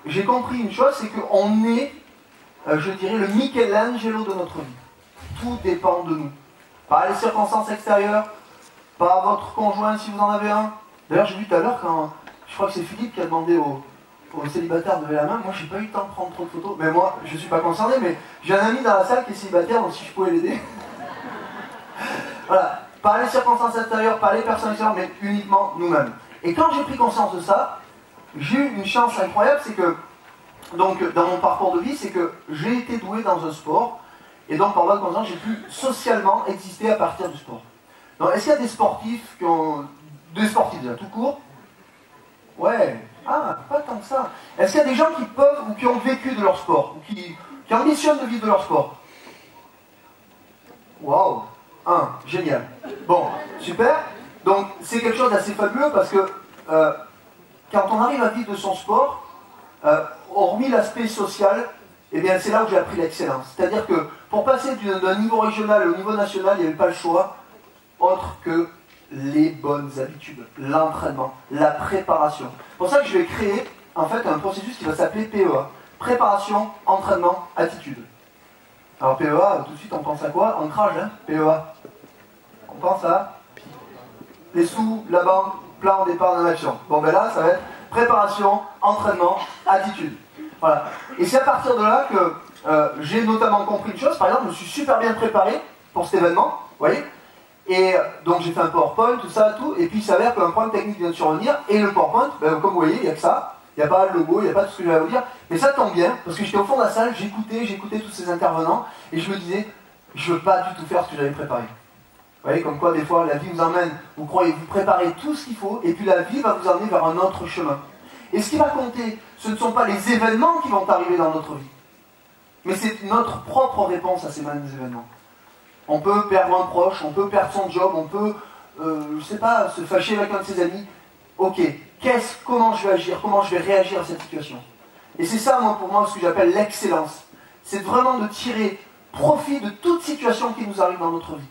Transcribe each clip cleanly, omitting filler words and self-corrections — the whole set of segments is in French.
j'ai compris une chose, c'est qu'on est, je dirais, le Michelangelo de notre vie. Tout dépend de nous. Pas les circonstances extérieures, pas votre conjoint si vous en avez un. D'ailleurs, j'ai vu tout à l'heure quand, je crois que c'est Philippe qui a demandé aux célibataires de lever la main. Moi, j'ai pas eu le temps de prendre trop de photos. Mais moi, je suis pas concerné, mais j'ai un ami dans la salle qui est célibataire, donc si je pouvais l'aider. Voilà. Pas les circonstances extérieures, pas les personnes extérieures, mais uniquement nous-mêmes. Et quand j'ai pris conscience de ça, j'ai eu une chance incroyable, c'est que, donc, dans mon parcours de vie, c'est que j'ai été doué dans un sport, et donc, par voie de conséquence, j'ai pu socialement exister à partir du sport. Donc, est-ce qu'il y a des sportifs qui ont... Des sportifs, déjà, tout court? Ouais. Ah, pas tant que ça. Est-ce qu'il y a des gens qui peuvent, ou qui ont vécu de leur sport, ou qui ambitionnent de vivre de leur sport? Waouh. Génial. Bon, super. Donc, c'est quelque chose d'assez fabuleux parce que quand on arrive à vivre de son sport, hormis l'aspect social, eh bien, c'est là où j'ai appris l'excellence. C'est-à-dire que pour passer d'un niveau régional au niveau national, il n'y avait pas le choix autre que les bonnes habitudes, l'entraînement, la préparation. C'est pour ça que je vais créer en fait un processus qui va s'appeler PEA. Préparation, entraînement, attitude. Alors PEA, tout de suite on pense à quoi? Ancrage, hein, PEA. On pense à les sous, la banque, plan, départ, en action. Bon ben là, ça va être préparation, entraînement, attitude. Voilà. Et c'est à partir de là que j'ai notamment compris une chose. Par exemple, je me suis super bien préparé pour cet événement, vous voyez. Et donc j'ai fait un PowerPoint, tout ça, tout. Et puis il s'avère qu'un problème technique vient de survenir. Et le PowerPoint, ben, comme vous voyez, il n'y a que ça. Il n'y a pas le logo, il n'y a pas tout ce que je vais vous dire. Mais ça tombe bien, parce que j'étais au fond de la salle, j'écoutais tous ces intervenants. Et je me disais, je ne veux pas du tout faire ce que j'avais préparé. Vous voyez, comme quoi des fois la vie vous emmène, vous croyez, vous préparez tout ce qu'il faut, et puis la vie va vous emmener vers un autre chemin. Et ce qui va compter, ce ne sont pas les événements qui vont arriver dans notre vie, mais c'est notre propre réponse à ces mêmes événements. On peut perdre un proche, on peut perdre son job, on peut, je sais pas, se fâcher avec un de ses amis. Ok, comment je vais agir, comment je vais réagir à cette situation? Et c'est ça, moi, pour moi, ce que j'appelle l'excellence. C'est vraiment de tirer profit de toute situation qui nous arrive dans notre vie.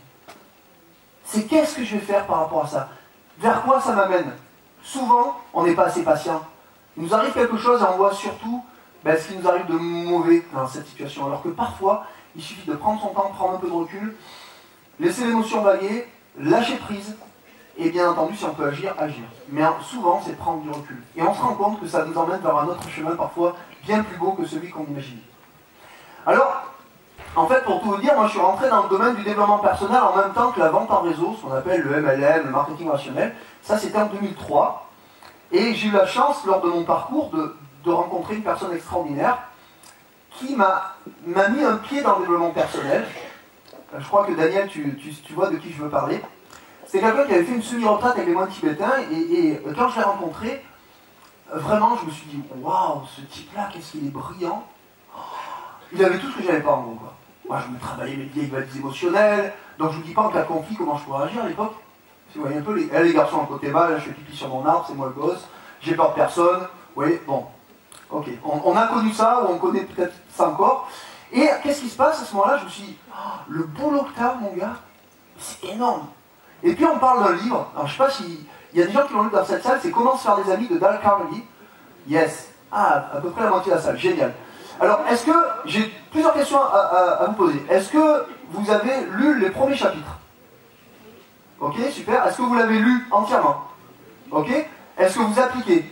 C'est qu'est-ce que je vais faire par rapport à ça? Vers quoi ça m'amène? Souvent, on n'est pas assez patient. Il nous arrive quelque chose et on voit surtout ce qui nous arrive de mauvais dans cette situation. Alors que parfois, il suffit de prendre son temps, prendre un peu de recul, laisser l'émotion vaguer, lâcher prise, et bien entendu, si on peut agir, agir. Mais souvent, c'est prendre du recul. Et on se rend compte que ça nous emmène vers un autre chemin, parfois bien plus beau que celui qu'on imagine. Alors, en fait, pour tout vous dire, moi je suis rentré dans le domaine du développement personnel en même temps que la vente en réseau, ce qu'on appelle le MLM, le marketing relationnel. Ça, c'était en 2003. Et j'ai eu la chance, lors de mon parcours, de rencontrer une personne extraordinaire qui m'a mis un pied dans le développement personnel. Je crois que Daniel, tu vois de qui je veux parler. C'est quelqu'un qui avait fait une semi-retraite avec les moines tibétains, et quand je l'ai rencontré, vraiment, je me suis dit, waouh, ce type-là, qu'est-ce qu'il est brillant. Il avait tout ce que j'avais pas en gros, quoi. Moi, je me travaillais mes vieilles valises émotionnelles, donc je ne vous dis pas en cas de conflit comment je pourrais agir à l'époque. Vous voyez un peu, les garçons à côté bas, là, je fais pipi sur mon arbre, c'est moi le gosse, j'ai peur de personne, vous voyez, bon. Ok, on a connu ça, ou on connaît peut-être ça encore. Et qu'est-ce qui se passe à ce moment-là? Je me suis dit, oh, le boulot que t'as, mon gars, c'est énorme. Et puis on parle d'un livre, alors je sais pas s'il y a des gens qui l'ont lu dans cette salle, c'est Comment se faire des amis de Dale Carnegie. Yes. Ah, à peu près la moitié de la salle, génial. Alors, est-ce que, j'ai plusieurs questions à vous poser. Est-ce que vous avez lu les premiers chapitres? Ok, super. Est-ce que vous l'avez lu entièrement? Ok. Est-ce que vous appliquez?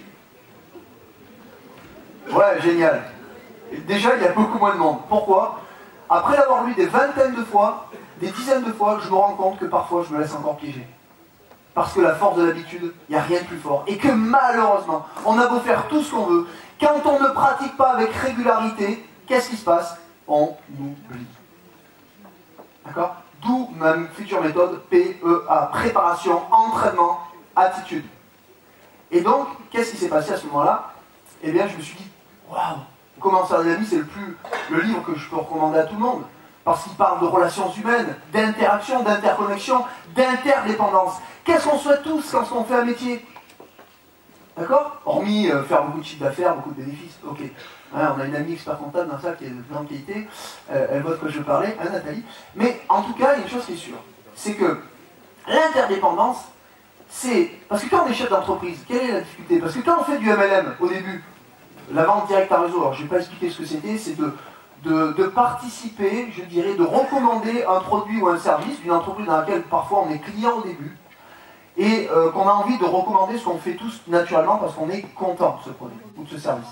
Ouais, génial. Déjà, il y a beaucoup moins de monde. Pourquoi? Après l'avoir lu des vingtaines de fois, des dizaines de fois, je me rends compte que parfois, je me laisse encore piéger. Parce que la force de l'habitude, il n'y a rien de plus fort. Et que malheureusement, on a beau faire tout ce qu'on veut, quand on ne pratique pas avec régularité, qu'est-ce qui se passe? On oublie. D'accord? D'où ma future méthode PEA, préparation, entraînement, attitude. Et donc, qu'est-ce qui s'est passé à ce moment-là? Eh bien, je me suis dit, waouh, Comment se faire des amis, c'est le livre que je peux recommander à tout le monde. Parce qu'il parle de relations humaines, d'interaction, d'interconnexion, d'interdépendance. Qu'est-ce qu'on souhaite tous quand on fait un métier? D'accord? Hormis faire beaucoup de chiffre d'affaires, beaucoup de bénéfices. Ok. Hein, on a une amie expert comptable dans ça qui est de grande qualité. Elle voit de quoi je veux parler, hein, Nathalie. Mais en tout cas, il y a une chose qui est sûre. C'est que l'interdépendance, c'est... Parce que quand on est chef d'entreprise, quelle est la difficulté? Parce que quand on fait du MLM au début, la vente directe en réseau, alors je ne vais pas expliquer ce que c'était, c'est de participer, je dirais, de recommander un produit ou un service d'une entreprise dans laquelle parfois on est client au début, et qu'on a envie de recommander ce qu'on fait tous naturellement parce qu'on est content de ce produit ou de ce service.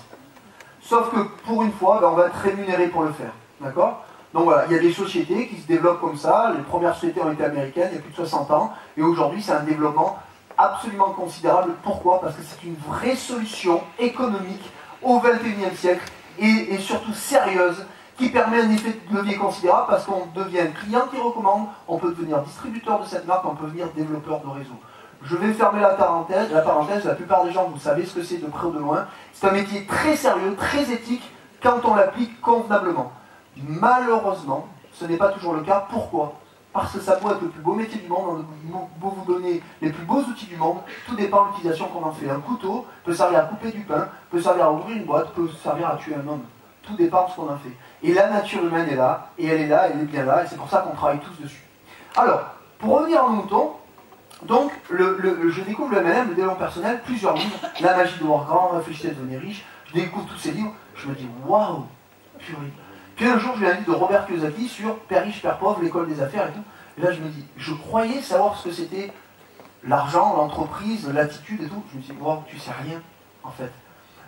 Sauf que pour une fois, on va être rémunéré pour le faire. D'accord? Donc voilà, il y a des sociétés qui se développent comme ça. Les premières sociétés ont été américaines il y a plus de 60 ans. Et aujourd'hui, c'est un développement absolument considérable. Pourquoi? Parce que c'est une vraie solution économique au XXIe siècle et surtout sérieuse qui permet un effet de levier considérable parce qu'on devient client qui recommande, on peut devenir distributeur de cette marque, on peut devenir développeur de réseau. Je vais fermer la parenthèse. La plupart des gens, vous savez ce que c'est de près ou de loin. C'est un métier très sérieux, très éthique, quand on l'applique convenablement. Malheureusement, ce n'est pas toujours le cas. Pourquoi? Parce que ça peut être le plus beau métier du monde, on peut vous donner les plus beaux outils du monde, tout dépend de l'utilisation qu'on en fait. Un couteau peut servir à couper du pain, peut servir à ouvrir une boîte, peut servir à tuer un homme. Tout dépend de ce qu'on en fait. Et la nature humaine est là, et elle est là, elle est bien là, et c'est pour ça qu'on travaille tous dessus. Alors, pour revenir en mouton, donc, je découvre le MLM, le développement personnel, plusieurs livres, La magie de voir grand, Réfléchissez à devenir riche, je découvre tous ces livres, je me dis, waouh, purée. Puis un jour, je lis un livre de Robert Kiyosaki sur Père riche, Père pauvre, l'école des affaires et tout, et là je me dis, je croyais savoir ce que c'était l'argent, l'entreprise, l'attitude et tout, je me dis, waouh, tu sais rien, en fait.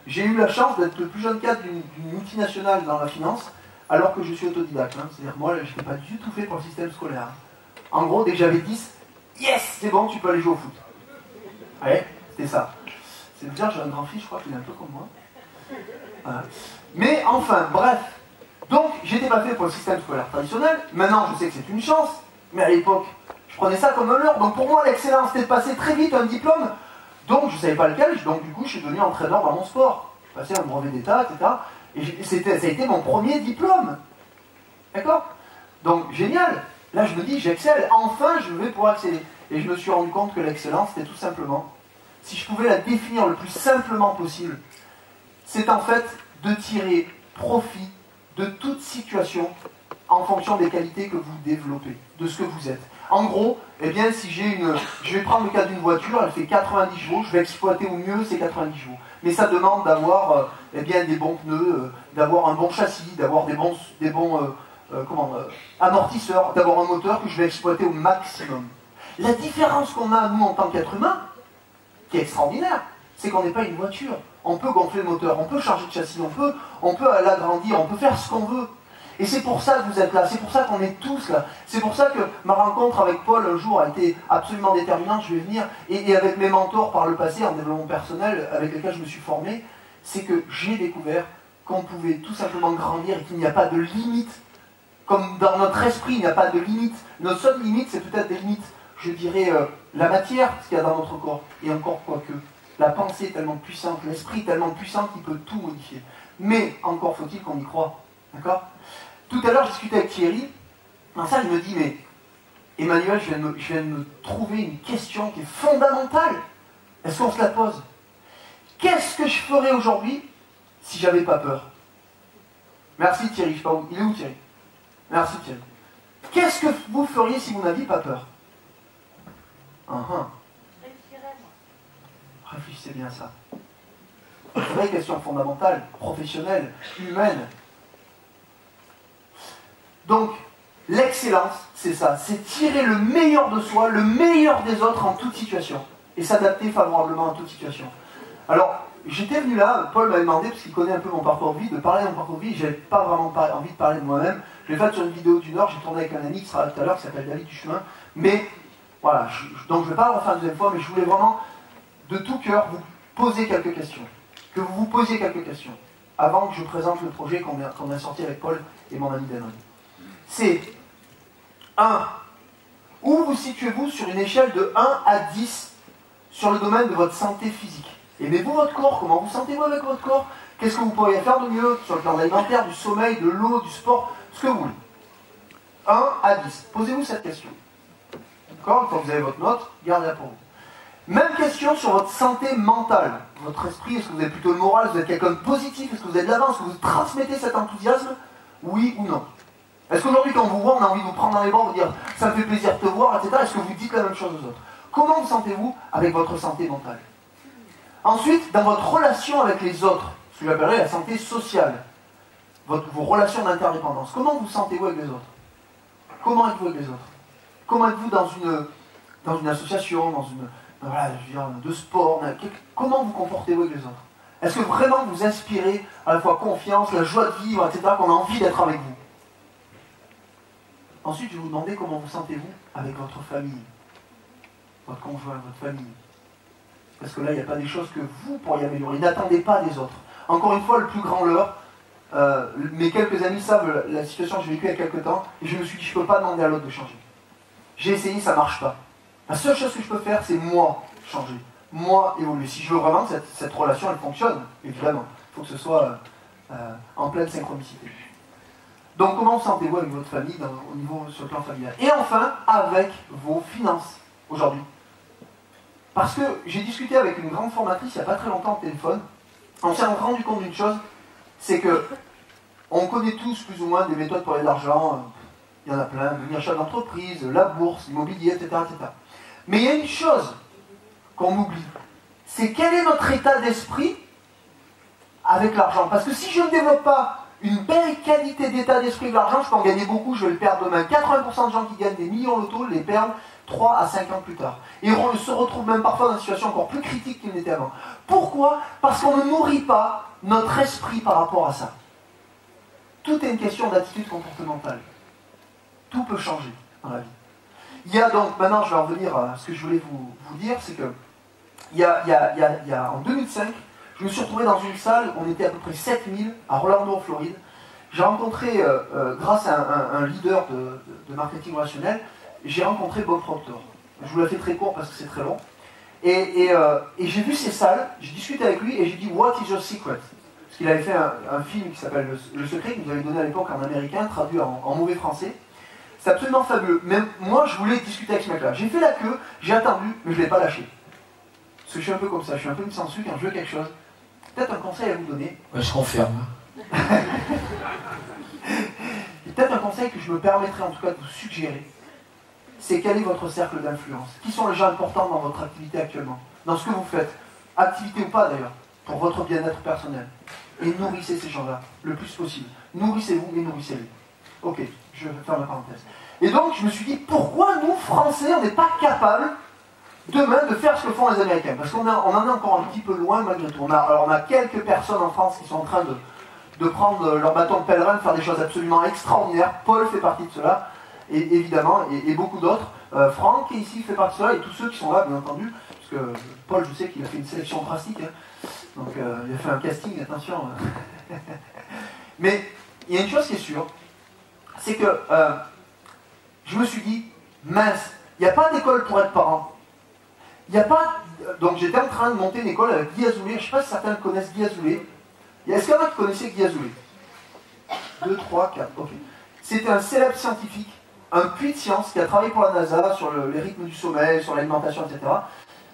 J'ai eu la chance d'être le plus jeune cadre d'une multinationale dans la finance, alors que je suis autodidacte, hein. C'est-à-dire moi, je n'étais pas du tout fait pour le système scolaire. En gros, dès que j'avais 10, yes, c'est bon, tu peux aller jouer au foot. Ouais, c'était ça. C'est bizarre, j'ai un grand fils, je crois qu'il est un peu comme moi. Voilà. Mais enfin, bref. Donc, j'étais pas fait pour le système scolaire traditionnel. Maintenant, je sais que c'est une chance. Mais à l'époque, je prenais ça comme un leurre. Donc pour moi, l'excellence, c'était de passer très vite un diplôme. Donc, je savais pas lequel. Donc, du coup, je suis devenu entraîneur dans mon sport. J'ai passé un brevet d'État, etc. Et ça a été mon premier diplôme. D'accord? Donc, génial. Là, je me dis, j'excelle. Enfin, je vais pouvoir exceller. Et je me suis rendu compte que l'excellence, c'était tout simplement, si je pouvais la définir le plus simplement possible, c'est en fait de tirer profit de toute situation en fonction des qualités que vous développez, de ce que vous êtes. En gros, eh bien, si j'ai une... Je vais prendre le cas d'une voiture, elle fait 90 chevaux, je vais exploiter au mieux ces 90 chevaux. Mais ça demande d'avoir eh bien, des bons pneus, d'avoir un bon châssis, d'avoir des bons amortisseurs, d'avoir un moteur que je vais exploiter au maximum. La différence qu'on a, nous, en tant qu'être humain, qui est extraordinaire, c'est qu'on n'est pas une voiture. On peut gonfler le moteur, on peut changer de châssis, on peut l'agrandir, on peut faire ce qu'on veut. Et c'est pour ça que vous êtes là, c'est pour ça qu'on est tous là. C'est pour ça que ma rencontre avec Paul un jour a été absolument déterminante, je vais venir, et avec mes mentors par le passé en développement personnel avec lesquels je me suis formé, c'est que j'ai découvert qu'on pouvait tout simplement grandir et qu'il n'y a pas de limite. Comme dans notre esprit, il n'y a pas de limite. Notre seule limite, c'est peut-être des limites, je dirais, la matière, ce qu'il y a dans notre corps, et encore quoique. La pensée est tellement puissante, l'esprit est tellement puissant qu'il peut tout modifier. Mais encore faut-il qu'on y croie. D'accord? Tout à l'heure, je discutais avec Thierry. Dans ça, je me dis, mais Emmanuel, je viens de me trouver une question qui est fondamentale. Est-ce qu'on se la pose? Qu'est-ce que je ferais aujourd'hui si j'avais pas peur? Merci Thierry, je sais pas où. Il est où Thierry? Merci Thierry. Qu'est-ce que vous feriez si vous n'aviez pas peur? Réfléchissez bien à ça. Une vraie question fondamentale, professionnelle, humaine. Donc, l'excellence, c'est ça. C'est tirer le meilleur de soi, le meilleur des autres en toute situation. Et s'adapter favorablement à toute situation. Alors, j'étais venu là, Paul m'avait demandé, parce qu'il connaît un peu mon parcours de vie, de parler de mon parcours de vie. J'avais pas vraiment envie de parler de moi-même. Je l'ai fait sur une vidéo du Nord, j'ai tourné avec un ami qui sera là tout à l'heure, qui s'appelle David Duchemin. Mais, voilà, donc je ne vais pas le refaire une deuxième fois, mais je voulais vraiment, de tout cœur, vous poser quelques questions. Que vous vous posiez quelques questions, avant que je présente le projet qu'on a sorti avec Paul et mon ami Damon. C'est 1. Où vous situez-vous sur une échelle de 1 à 10 sur le domaine de votre santé physique? Aimez-vous votre corps? Comment vous sentez-vous avec votre corps? Qu'est-ce que vous pourriez faire de mieux sur le plan alimentaire, du sommeil, de l'eau, du sport, ce que vous voulez? 1 à 10. Posez-vous cette question. D'accord? Quand vous avez votre note, gardez-la pour vous. Même question sur votre santé mentale. Votre esprit, est-ce que vous avez plutôt le moral? Est-ce que vous êtes quelqu'un de positif? Est-ce que vous avez de l'avance? Est-ce que vous transmettez cet enthousiasme? Oui ou non? Est-ce qu'aujourd'hui, quand on vous voit, on a envie de vous prendre dans les bras, vous dire « ça me fait plaisir de te voir », etc. Est-ce que vous dites la même chose aux autres? Comment vous sentez-vous avec votre santé mentale? Ensuite, dans votre relation avec les autres, que j'appellerais la santé sociale, vos relations d'interdépendance. Comment vous sentez-vous avec les autres? Comment êtes-vous avec les autres? Comment êtes-vous dans une association, voilà, je veux dire, de sport? Comment vous comportez-vous avec les autres? Est-ce que vraiment vous inspirez à la fois confiance, la joie de vivre, etc., qu'on a envie d'être avec vous? Ensuite, je vais vous demander comment vous sentez-vous avec votre famille, votre conjoint, votre famille. Parce que là, il n'y a pas des choses que vous pourriez améliorer. N'attendez pas des autres. Encore une fois, le plus grand leurre, mes quelques amis savent la situation que j'ai vécue il y a quelques temps, et je me suis dit, je ne peux pas demander à l'autre de changer. J'ai essayé, ça ne marche pas. La seule chose que je peux faire, c'est moi changer, moi évoluer. Si je veux vraiment que cette relation, elle fonctionne, évidemment, il faut que ce soit en pleine synchronicité. Donc, comment vous sentez-vous avec votre famille au niveau sur le plan familial? Et enfin, avec vos finances, aujourd'hui. Parce que j'ai discuté avec une grande formatrice il n'y a pas très longtemps au téléphone. On s'est rendu compte d'une chose, c'est que on connaît tous plus ou moins des méthodes pour aller de l'argent. Il y en a plein, le achat d'entreprise, la bourse, l'immobilier, etc., etc. Mais il y a une chose qu'on oublie, c'est quel est notre état d'esprit avec l'argent. Parce que si je ne développe pas une belle qualité d'état d'esprit de l'argent, je peux en gagner beaucoup, je vais le perdre demain. 80% de gens qui gagnent des millions loto les perdent 3 à 5 ans plus tard. Et on se retrouve même parfois dans une situation encore plus critique qu'il n'était avant. Pourquoi? Parce qu'on ne nourrit pas notre esprit par rapport à ça. Tout est une question d'attitude comportementale. Tout peut changer dans la vie. Il y a donc, maintenant je vais en venir à ce que je voulais vous dire, c'est que en 2005, je me suis retrouvé dans une salle, on était à peu près 7000 à Orlando, en Floride. J'ai rencontré, grâce à un leader de marketing relationnel, j'ai rencontré Bob Proctor. Je vous la fais très court parce que c'est très long. Et j'ai vu ces salles, j'ai discuté avec lui et j'ai dit What is your secret? Parce qu'il avait fait un film qui s'appelle Le Secret, qu'il nous avait donné à l'époque en américain, traduit en mauvais français. C'est absolument fabuleux. Mais moi, je voulais discuter avec ce mec-là. J'ai fait la queue, j'ai attendu, mais je ne l'ai pas lâché. Parce que je suis un peu comme ça, je suis un peu une sangsue quand je veux quelque chose. Peut-être un conseil à vous donner. Ouais, je confirme. Peut-être un conseil que je me permettrai en tout cas de vous suggérer. C'est quel est votre cercle d'influence? Qui sont les gens importants dans votre activité actuellement? Dans ce que vous faites? Activité ou pas d'ailleurs, pour votre bien-être personnel. Et nourrissez ces gens-là le plus possible. Nourrissez-vous et nourrissez-les. Ok, je vais faire la parenthèse. Et donc je me suis dit, pourquoi nous, Français, on n'est pas capables demain de faire ce que font les Américains? Parce qu'on en est encore un petit peu loin malgré tout. On a quelques personnes en France qui sont en train de prendre leur bâton de pèlerin, de faire des choses absolument extraordinaires. Paul fait partie de cela. Et évidemment, et beaucoup d'autres. Franck, ici, fait partie de cela, et tous ceux qui sont là, bien entendu, parce que Paul, je sais qu'il a fait une sélection drastique, hein. Donc il a fait un casting, attention. Mais il y a une chose qui est sûre, c'est que je me suis dit, mince, il n'y a pas d'école pour être parent. Il n'y a pas... Donc j'étais en train de monter une école avec Guy Azoulay, je ne sais pas si certains connaissent Guy Azoulay. Est-ce qu'il y en a qui connaissaient Guy Azoulay? 2, 3, 4, ok. C'était un célèbre scientifique, un puits de science qui a travaillé pour la NASA sur les rythmes du sommeil, sur l'alimentation, etc.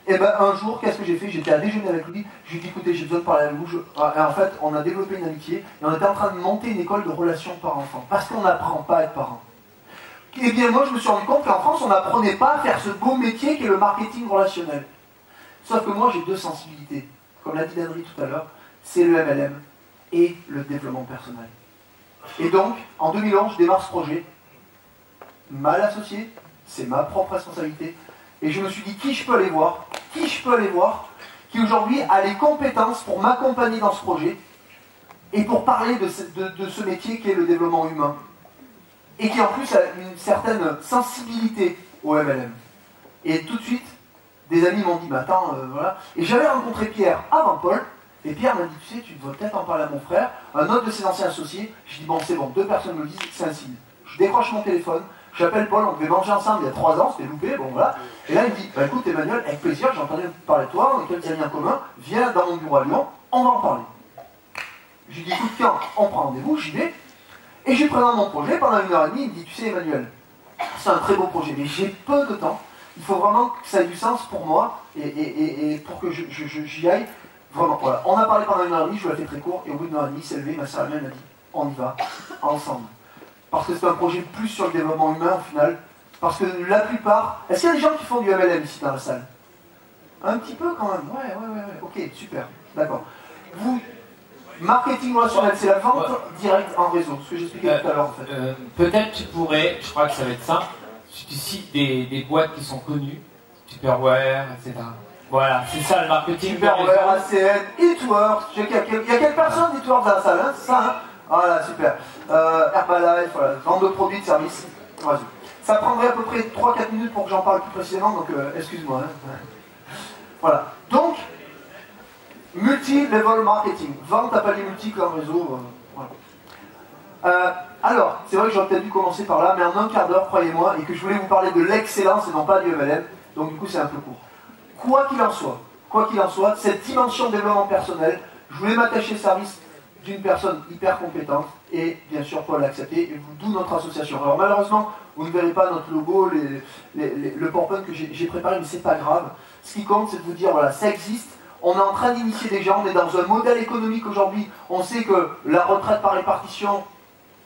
Et bien un jour, qu'est-ce que j'ai fait? J'étais à déjeuner avec lui, je lui ai dit écoutez, j'ai besoin de parler avec vous. Et en fait, on a développé une amitié et on était en train de monter une école de relations parents-enfants. Parce qu'on n'apprend pas à être parent. Et bien moi, je me suis rendu compte qu'en France, on n'apprenait pas à faire ce beau métier qu'est le marketing relationnel. Sauf que moi, j'ai deux sensibilités. Comme l'a dit Danry tout à l'heure, c'est le MLM et le développement personnel. Et donc, en 2011, je démarre ce projet. Mal associé, c'est ma propre responsabilité. Et je me suis dit, qui je peux aller voir? Qui je peux aller voir qui aujourd'hui a les compétences pour m'accompagner dans ce projet et pour parler de ce métier qui est le développement humain. Et qui en plus a une certaine sensibilité au MLM. Et tout de suite, des amis m'ont dit, mais attends, voilà. Et j'avais rencontré Pierre avant Paul. Et Pierre m'a dit, tu sais, tu devrais peut-être en parler à mon frère, un autre de ses anciens associés. Je dis, bon, c'est bon, deux personnes me le disent, c'est un signe. Je décroche mon téléphone, j'appelle Paul, on devait manger ensemble il y a 3 ans, c'était loupé, bon voilà. Et là, il me dit, bah écoute Emmanuel, avec plaisir, j'ai entendu parler de toi, on a quelques amis en commun, viens dans mon bureau à Lyon, on va en parler. Je lui dis, écoute, tiens, on prend rendez-vous, j'y vais. Et je lui présente mon projet, pendant 1h30, il me dit, tu sais Emmanuel, c'est un très beau projet, mais j'ai peu de temps, il faut vraiment que ça ait du sens pour moi, et pour que j'y aille. Vraiment, voilà. On a parlé pendant 1h30, je vous la fais très court, et au bout d'1h30, il s'est levé, ma sœur elle-même m'a dit, on y va, ensemble. Parce que c'est un projet plus sur le développement humain au final. Parce que la plupart... Est-ce qu'il y a des gens qui font du MLM ici dans la salle? Un petit peu quand même. Ouais, ok, super, d'accord. Marketing relationnel, c'est la vente directe en réseau, ce que j'expliquais tout à l'heure en fait. Peut-être tu pourrais, je crois que ça va être simple, tu cites des boîtes qui sont connues, Tupperware, etc. Voilà, c'est ça le marketing. Tupperware, ACN, Eatworks, il y a quelques personnes d'Eatworks dans la salle, hein, c'est ça hein. Voilà, super. Herbalife, voilà, vente de produits, de services. Voilà. Ça prendrait à peu près 3-4 minutes pour que j'en parle plus précisément, donc excuse-moi. Hein. Voilà. Donc, multi-level marketing. Vente à palier multiple en réseau. Voilà. Alors, c'est vrai que j'aurais peut-être dû commencer par là, mais en un quart d'heure, croyez-moi, et que je voulais vous parler de l'excellence et non pas du MLM. Donc du coup, c'est un peu court. Quoi qu'il en soit, cette dimension de développement personnel, je voulais m'attacher au service d'une personne hyper compétente, et bien sûr, Paul l'a accepté, et d'où notre association. Alors malheureusement, vous ne verrez pas notre logo, le PowerPoint que j'ai préparé, mais c'est pas grave. Ce qui compte, c'est de vous dire, voilà, ça existe. On est en train d'initier des gens, on est dans un modèle économique aujourd'hui. On sait que la retraite par répartition,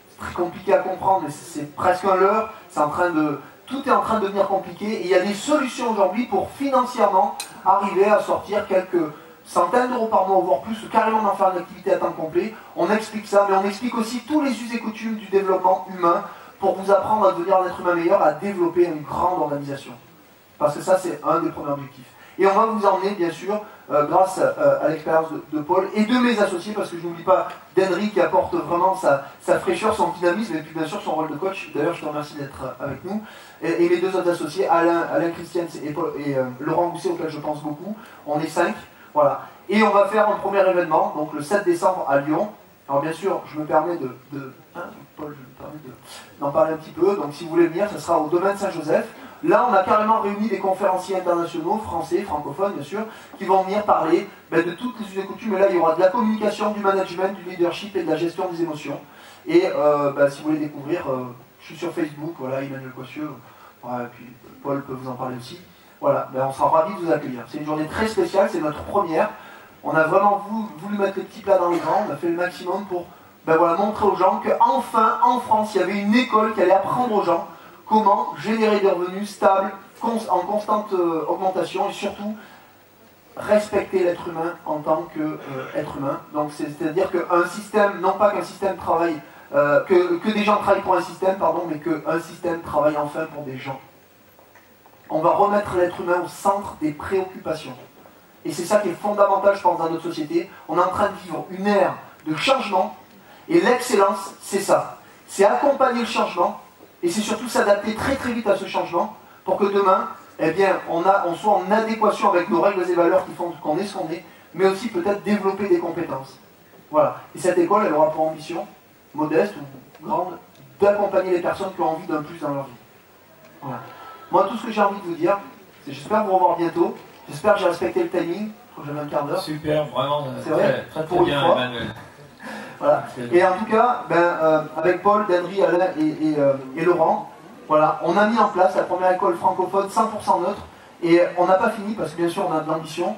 c'est très compliqué à comprendre, mais c'est presque un leurre. Tout est en train de devenir compliqué. Et il y a des solutions aujourd'hui pour financièrement arriver à sortir quelques centaines d'euros par mois, voire plus, ou carrément d'en faire une activité à temps complet. On explique ça, mais on explique aussi tous les us et coutumes du développement humain pour vous apprendre à devenir un être humain meilleur, à développer une grande organisation. Parce que ça, c'est un des premiers objectifs. Et on va vous emmener, bien sûr, grâce à l'expérience de Paul et de mes associés, parce que je n'oublie pas d'Henry qui apporte vraiment sa fraîcheur, son dynamisme, et puis bien sûr son rôle de coach. D'ailleurs, je te remercie d'être avec nous. Et mes deux autres associés, Alain Christian et Laurent Gousset, auquel je pense beaucoup. On est 5, voilà. Et on va faire un premier événement, donc le 7 décembre à Lyon. Alors bien sûr, je me permets Paul, je me permets d'en parler un petit peu. Donc si vous voulez venir, ce sera au domaine Saint-Joseph. Là, on a carrément réuni des conférenciers internationaux, français, francophones, bien sûr, qui vont venir parler de toutes les us et coutumes. Et là, il y aura de la communication, du management, du leadership et de la gestion des émotions. Et si vous voulez découvrir, je suis sur Facebook, voilà, Emmanuel Cossieux, et puis Paul peut vous en parler aussi. Voilà, on sera ravis de vous accueillir. C'est une journée très spéciale, c'est notre première. On a vraiment voulu mettre les petits plats dans les grands, on a fait le maximum pour montrer aux gens qu'enfin, en France, il y avait une école qui allait apprendre aux gens comment générer des revenus stables, en constante augmentation, et surtout respecter l'être humain en tant qu'être humain. Donc c'est-à-dire qu'un système, non pas qu'un système travaille, que des gens travaillent pour un système, pardon, mais qu'un système travaille enfin pour des gens. On va remettre l'être humain au centre des préoccupations. Et c'est ça qui est fondamental, je pense, dans notre société. On est en train de vivre une ère de changement, et l'excellence, c'est ça. C'est accompagner le changement, et c'est surtout s'adapter très très vite à ce changement pour que demain, on soit en adéquation avec nos règles et valeurs qui font qu'on est ce qu'on est, mais aussi peut-être développer des compétences. Voilà. Et cette école, elle aura pour ambition, modeste ou grande, d'accompagner les personnes qui ont envie d'un plus dans leur vie. Voilà. Moi, tout ce que j'ai envie de vous dire, c'est j'espère vous revoir bientôt. J'espère que j'ai respecté le timing. Je crois que j'avais un quart d'heure. Super, vraiment. C'est vrai, très bien, Emmanuel. Voilà. Et en tout cas, avec Paul, Henry, Alain et Laurent, voilà, on a mis en place la première école francophone 100% neutre. Et on n'a pas fini parce que bien sûr on a de l'ambition.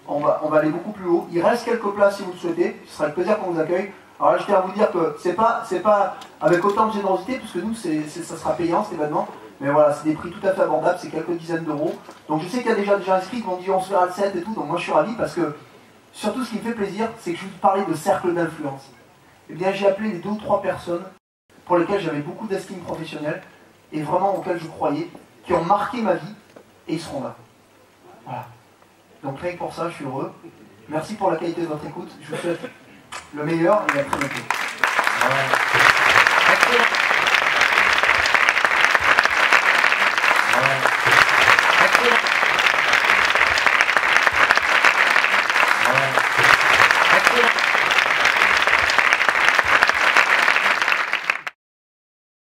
On va aller beaucoup plus haut. Il reste quelques places si vous le souhaitez. Ce sera avec plaisir qu'on vous accueille. Alors là, je tiens à vous dire que c'est pas avec autant de générosité, puisque nous, ça sera payant cet événement. Mais voilà, c'est des prix tout à fait abordables, c'est quelques dizaines d'euros. Donc je sais qu'il y a déjà des gens inscrits qui m'ont dit on se verra le 7 et tout. Donc moi je suis ravi parce que surtout ce qui me fait plaisir, c'est que je vous parlais de cercle d'influence. Eh bien, j'ai appelé les 2 ou 3 personnes pour lesquelles j'avais beaucoup d'estime professionnelle et vraiment auxquelles je croyais, qui ont marqué ma vie, et ils seront là. Voilà. Donc rien que pour ça, je suis heureux. Merci pour la qualité de votre écoute. Je vous souhaite le meilleur et à très bientôt. Merci.